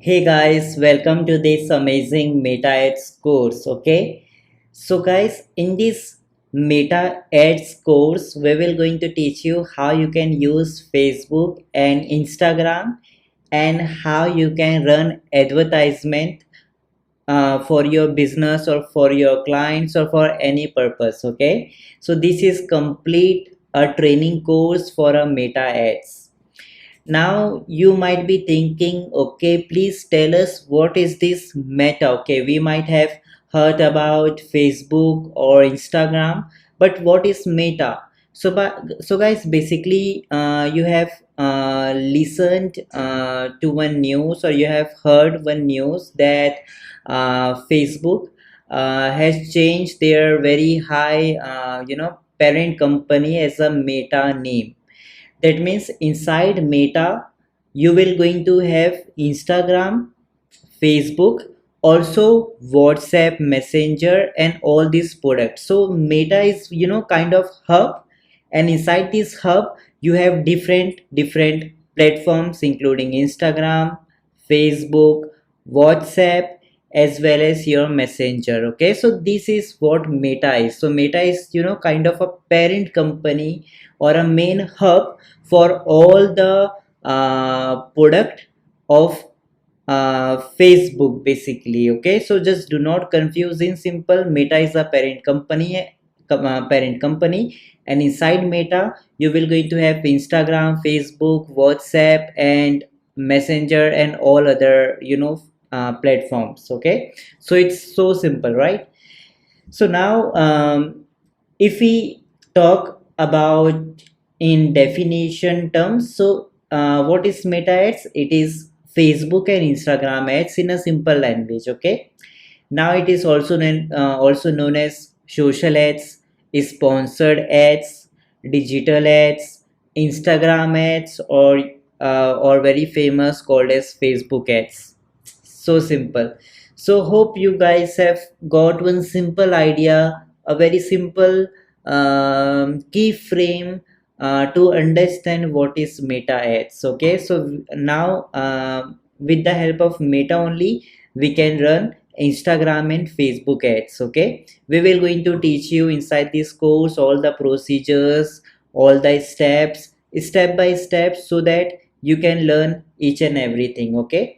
Hey guys, welcome to this amazing Meta Ads course. Okay, so guys, in this Meta Ads course, we will going to teach you how you can use Facebook and Instagram and how you can run advertisement for your business or for your clients or for any purpose. Okay, so this is complete a training course for a Meta Ads. Now you might be thinking, okay, please tell us what is this Meta. Okay, we might have heard about Facebook or Instagram, but what is Meta? So guys, basically, you have listened to one news, or you have heard one news that Facebook has changed their very high, parent company as a Meta name. That means inside Meta you will going to have Instagram, Facebook, also WhatsApp, Messenger, and all these products. So Meta is kind of hub, and inside this hub you have different platforms including Instagram, Facebook, WhatsApp, as well as your Messenger. Okay, so this is what Meta is. So Meta is kind of a parent company or a main hub for all the product of Facebook basically. Okay, so just do not confuse. In simple, Meta is a parent company, and inside Meta you will going to have Instagram, Facebook, WhatsApp, and Messenger, and all other platforms. Okay, so it's so simple, right? So now, if we talk about in definition terms, so what is Meta ads? It is Facebook and Instagram ads in a simple language. Okay. Now it is also known as social ads, sponsored ads, digital ads, Instagram ads, or very famous called as Facebook ads. So simple. So hope you guys have got one simple idea, a very simple key frame to understand what is Meta ads. Okay, so now with the help of Meta only we can run Instagram and Facebook ads. Okay, we will going to teach you inside this course all the procedures, all the steps, step by step, so that you can learn each and everything. Okay.